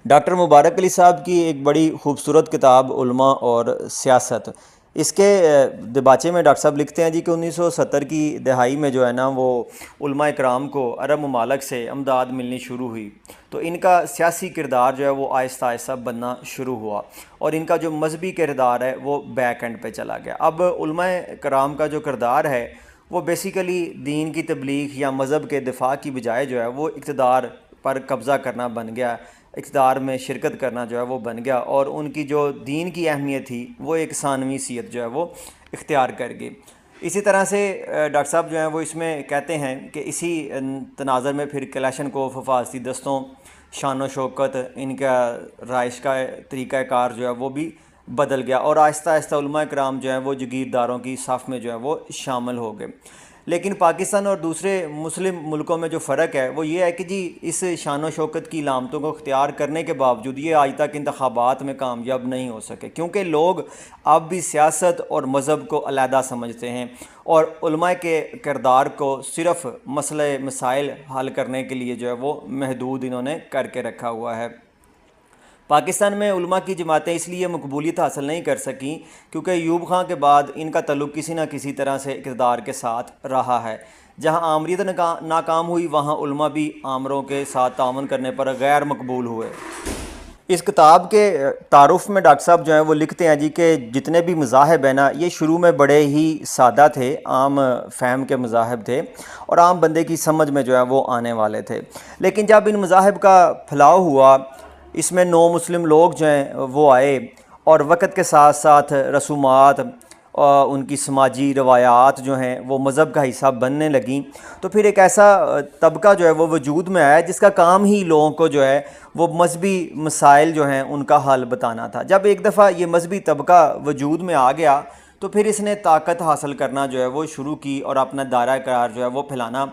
Doctor مبارک علی صاحب کی ایک بڑی خوبصورت کتاب علماء اور سیاست، اس کے دباچے میں ڈاکٹر صاحب لکھتے ہیں جی کہ 1970 کی دہائی میں جو ہے نا وہ علماء اکرام کو عرب ممالک سے امداد ملنی شروع ہوئی، تو ان کا سیاسی کردار جو ہے وہ آہستہ آہستہ بننا شروع ہوا اور ان کا جو مذہبی کردار ہے وہ بیک اینڈ پہ چلا گیا۔ اب علماء کرام کا جو کردار ہے وہ بیسیکلی دین کی تبلیغ یا مذہب کے دفاع کی بجائے جو ہے وہ اقتدار پر قبضہ کرنا بن گیا، اقتدار میں شرکت کرنا جو ہے وہ بن گیا، اور ان کی جو دین کی اہمیت تھی وہ ایک ثانوی صیت جو ہے وہ اختیار کر گئی۔ اسی طرح سے ڈاکٹر صاحب جو ہیں وہ اس میں کہتے ہیں کہ اسی تناظر میں پھر کلاشنکوف حفاظتی دستوں، شان و شوکت، ان کا رہائش کا طریقہ کار جو ہے وہ بھی بدل گیا، اور آہستہ آہستہ علماء کرام جو ہیں وہ جگیرداروں کی صف میں جو ہے وہ شامل ہو گئے۔ لیکن پاکستان اور دوسرے مسلم ملکوں میں جو فرق ہے وہ یہ ہے کہ جی اس شان و شوکت کی علامتوں کو اختیار کرنے کے باوجود یہ آج تک انتخابات میں کامیاب نہیں ہو سکے، کیونکہ لوگ اب بھی سیاست اور مذہب کو علیحدہ سمجھتے ہیں، اور علماء کے کردار کو صرف مسائل حل کرنے کے لیے جو ہے وہ محدود انہوں نے کر کے رکھا ہوا ہے۔ پاکستان میں علماء کی جماعتیں اس لیے مقبولیت حاصل نہیں کر سکیں کیونکہ ایوب خان کے بعد ان کا تعلق کسی نہ کسی طرح سے اقتدار کے ساتھ رہا ہے۔ جہاں آمریت ناکام ہوئی وہاں علماء بھی آمروں کے ساتھ تعاون کرنے پر غیر مقبول ہوئے۔ اس کتاب کے تعارف میں ڈاکٹر صاحب جو ہیں وہ لکھتے ہیں جی کہ جتنے بھی مذاہب ہیں نا یہ شروع میں بڑے ہی سادہ تھے، عام فہم کے مذاہب تھے اور عام بندے کی سمجھ میں جو ہے وہ آنے والے تھے، لیکن جب ان مذاہب کا پھیلاؤ ہوا، اس میں نو مسلم لوگ جو ہیں وہ آئے، اور وقت کے ساتھ ساتھ رسومات ان کی سماجی روایات جو ہیں وہ مذہب کا حصہ بننے لگیں، تو پھر ایک ایسا طبقہ جو ہے وہ وجود میں آیا جس کا کام ہی لوگوں کو جو ہے وہ مذہبی مسائل جو ہیں ان کا حل بتانا تھا۔ جب ایک دفعہ یہ مذہبی طبقہ وجود میں آ گیا تو پھر اس نے طاقت حاصل کرنا جو ہے وہ شروع کی اور اپنا دائرہ کار جو ہے وہ پھیلانا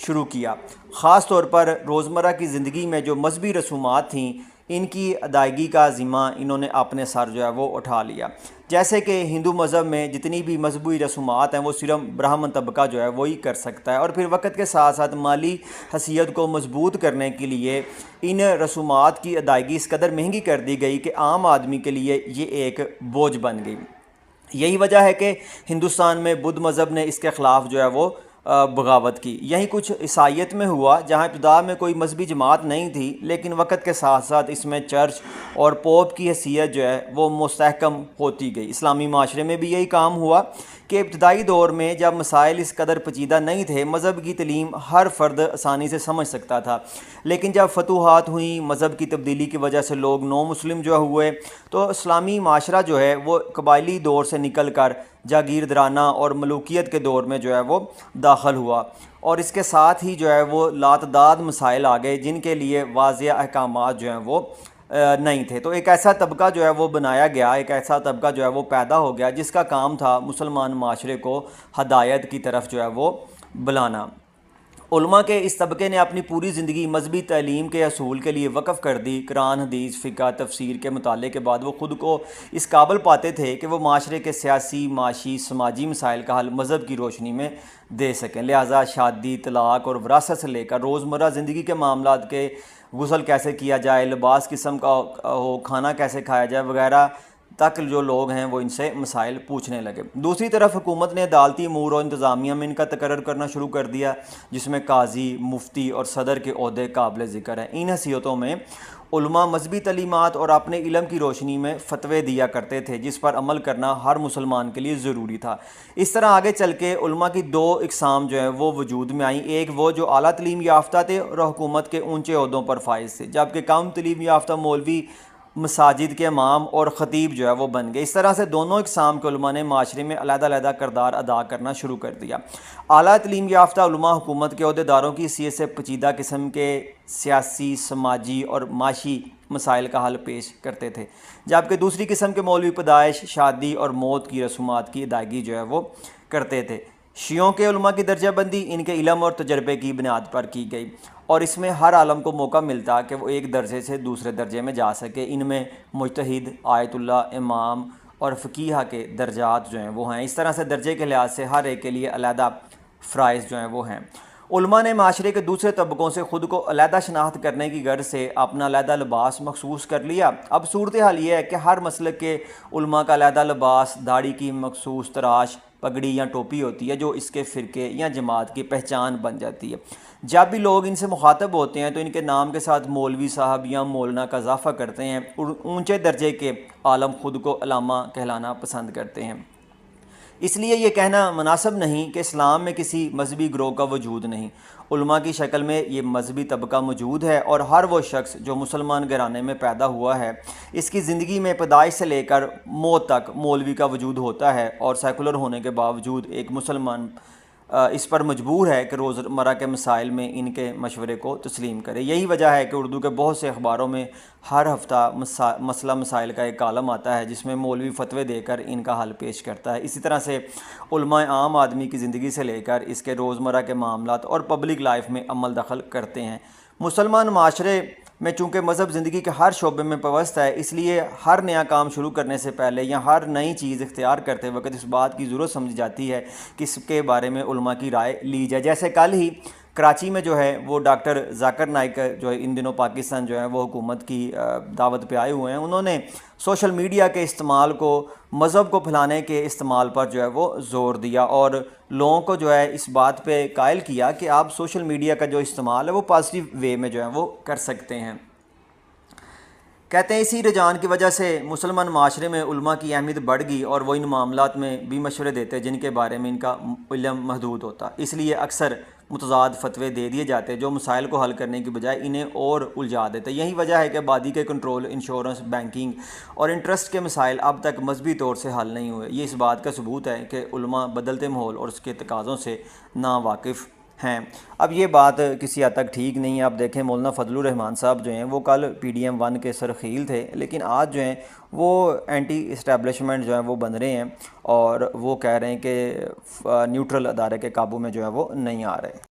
شروع کیا۔ خاص طور پر روزمرہ کی زندگی میں جو مذہبی رسومات تھیں ان کی ادائیگی کا ذمہ انہوں نے اپنے سر جو ہے وہ اٹھا لیا۔ جیسے کہ ہندو مذہب میں جتنی بھی مذہبی رسومات ہیں وہ صرف برہمن طبقہ جو ہے وہی کر سکتا ہے، اور پھر وقت کے ساتھ ساتھ مالی حیثیت کو مضبوط کرنے کے لیے ان رسومات کی ادائیگی اس قدر مہنگی کر دی گئی کہ عام آدمی کے لیے یہ ایک بوجھ بن گئی۔ یہی وجہ ہے کہ ہندوستان میں بدھ مذہب نے اس کے خلاف جو ہے وہ بغاوت کی۔ یہی کچھ عیسائیت میں ہوا، جہاں ابتدا میں کوئی مذہبی جماعت نہیں تھی، لیکن وقت کے ساتھ ساتھ اس میں چرچ اور پوپ کی حیثیت جو ہے وہ مستحکم ہوتی گئی۔ اسلامی معاشرے میں بھی یہی کام ہوا کہ ابتدائی دور میں جب مسائل اس قدر پیچیدہ نہیں تھے، مذہب کی تعلیم ہر فرد آسانی سے سمجھ سکتا تھا، لیکن جب فتوحات ہوئیں، مذہب کی تبدیلی کی وجہ سے لوگ نو مسلم جو ہوئے، تو اسلامی معاشرہ جو ہے وہ قبائلی دور سے نکل کر جاگیردارانہ اور ملوکیت کے دور میں جو ہے وہ داخل ہوا، اور اس کے ساتھ ہی جو ہے وہ لاتعداد مسائل آ گئے جن کے لیے واضح احکامات جو ہیں وہ نہیں تھے۔ تو ایک ایسا طبقہ جو ہے وہ بنایا گیا، ایک ایسا طبقہ جو ہے وہ پیدا ہو گیا جس کا کام تھا مسلمان معاشرے کو ہدایت کی طرف جو ہے وہ بلانا۔ علماء کے اس طبقے نے اپنی پوری زندگی مذہبی تعلیم کے اصول کے لیے وقف کر دی۔ قرآن، حدیث، فقہ، تفسیر کے مطالعے کے بعد وہ خود کو اس قابل پاتے تھے کہ وہ معاشرے کے سیاسی، معاشی، سماجی مسائل کا حل مذہب کی روشنی میں دے سکیں۔ لہٰذا شادی، طلاق اور وراثت سے لے کر روزمرہ زندگی کے معاملات کے غسل کیسے کیا جائے، لباس قسم کا ہو، کھانا کیسے کھایا جائے وغیرہ تک جو لوگ ہیں وہ ان سے مسائل پوچھنے لگے۔ دوسری طرف حکومت نے عدالتی امور اور انتظامیہ میں ان کا تقرر کرنا شروع کر دیا، جس میں قاضی، مفتی اور صدر کے عہدے قابل ذکر ہیں۔ ان حیثیتوں میں علماء مذہبی تعلیمات اور اپنے علم کی روشنی میں فتوے دیا کرتے تھے جس پر عمل کرنا ہر مسلمان کے لیے ضروری تھا۔ اس طرح آگے چل کے علماء کی دو اقسام جو ہیں وہ وجود میں آئیں، ایک وہ جو اعلیٰ تعلیم یافتہ تھے اور حکومت کے اونچے عہدوں پر فائز تھے، جبکہ کم تعلیم یافتہ مولوی، مساجد کے امام اور خطیب جو ہے وہ بن گئے۔ اس طرح سے دونوں اقسام کے علماء نے معاشرے میں علیحدہ علیحدہ کردار ادا کرنا شروع کر دیا۔ اعلیٰ تعلیم یافتہ علماء حکومت کے عہدیداروں کی حیثیت سے پیچیدہ قسم کے سیاسی، سماجی اور معاشی مسائل کا حل پیش کرتے تھے، جبکہ دوسری قسم کے مولوی پیدائش، شادی اور موت کی رسومات کی ادائیگی جو ہے وہ کرتے تھے۔ شیعوں کے علماء کی درجہ بندی ان کے علم اور تجربے کی بنیاد پر کی گئی، اور اس میں ہر عالم کو موقع ملتا کہ وہ ایک درجے سے دوسرے درجے میں جا سکے۔ ان میں مجتہد، آیت اللہ، امام اور فقیہ کے درجات جو ہیں وہ ہیں۔ اس طرح سے درجے کے لحاظ سے ہر ایک کے لیے علیحدہ فرائض جو ہیں وہ ہیں۔ علماء نے معاشرے کے دوسرے طبقوں سے خود کو علیحدہ شناخت کرنے کی غرض سے اپنا علیحدہ لباس مخصوص کر لیا۔ اب صورتحال یہ ہے کہ ہر مسلک کے علماء کا علیحدہ لباس، داڑھی کی مخصوص تراش، پگڑی یا ٹوپی ہوتی ہے جو اس کے فرقے یا جماعت کی پہچان بن جاتی ہے۔ جب بھی لوگ ان سے مخاطب ہوتے ہیں تو ان کے نام کے ساتھ مولوی صاحب یا مولانا کا اضافہ کرتے ہیں اور اونچے درجے کے عالم خود کو علامہ کہلانا پسند کرتے ہیں۔ اس لیے یہ کہنا مناسب نہیں کہ اسلام میں کسی مذہبی گروہ کا وجود نہیں۔ علماء کی شکل میں یہ مذہبی طبقہ موجود ہے، اور ہر وہ شخص جو مسلمان گھرانے میں پیدا ہوا ہے، اس کی زندگی میں پیدائش سے لے کر موت تک مولوی کا وجود ہوتا ہے، اور سیکولر ہونے کے باوجود ایک مسلمان اس پر مجبور ہے کہ روزمرہ کے مسائل میں ان کے مشورے کو تسلیم کرے۔ یہی وجہ ہے کہ اردو کے بہت سے اخباروں میں ہر ہفتہ مسئلہ مسائل کا ایک کالم آتا ہے جس میں مولوی فتوے دے کر ان کا حل پیش کرتا ہے۔ اسی طرح سے علماء عام آدمی کی زندگی سے لے کر اس کے روزمرہ کے معاملات اور پبلک لائف میں عمل دخل کرتے ہیں۔ مسلمان معاشرے میں چونکہ مذہب زندگی کے ہر شعبے میں پیوست ہے، اس لیے ہر نیا کام شروع کرنے سے پہلے یا ہر نئی چیز اختیار کرتے وقت اس بات کی ضرورت سمجھی جاتی ہے کہ اس کے بارے میں علماء کی رائے لی جائے۔ جیسے کل ہی کراچی میں جو ہے وہ ڈاکٹر ذاکر نائک جو ہے ان دنوں پاکستان جو ہے وہ حکومت کی دعوت پہ آئے ہوئے ہیں، انہوں نے سوشل میڈیا کے استعمال کو مذہب کو پھیلانے کے استعمال پر جو ہے وہ زور دیا، اور لوگوں کو جو ہے اس بات پہ قائل کیا کہ آپ سوشل میڈیا کا جو استعمال ہے وہ پازیٹیو وے میں جو ہے وہ کر سکتے ہیں۔ کہتے ہیں اسی رجحان کی وجہ سے مسلمان معاشرے میں علماء کی اہمیت بڑھ گئی، اور وہ ان معاملات میں بھی مشورے دیتے جن کے بارے میں ان کا علم محدود ہوتا۔ اس لیے اکثر متضاد فتوے دے دیے جاتے جو مسائل کو حل کرنے کی بجائے انہیں اور الجھا دیتے۔ یہی وجہ ہے کہ آبادی کے کنٹرول، انشورنس، بینکنگ اور انٹرسٹ کے مسائل اب تک مذہبی طور سے حل نہیں ہوئے۔ یہ اس بات کا ثبوت ہے کہ علماء بدلتے ماحول اور اس کے تقاضوں سے ناواقف ہیں۔ اب یہ بات کسی حد تک ٹھیک نہیں ہے۔ آپ دیکھیں مولانا فضل الرحمان صاحب جو ہیں وہ کل PDM-1 کے سرخیل تھے، لیکن آج جو ہیں وہ اینٹی اسٹیبلشمنٹ جو ہیں وہ بن رہے ہیں، اور وہ کہہ رہے ہیں کہ نیوٹرل ادارے کے قابو میں جو ہے وہ نہیں آ رہے۔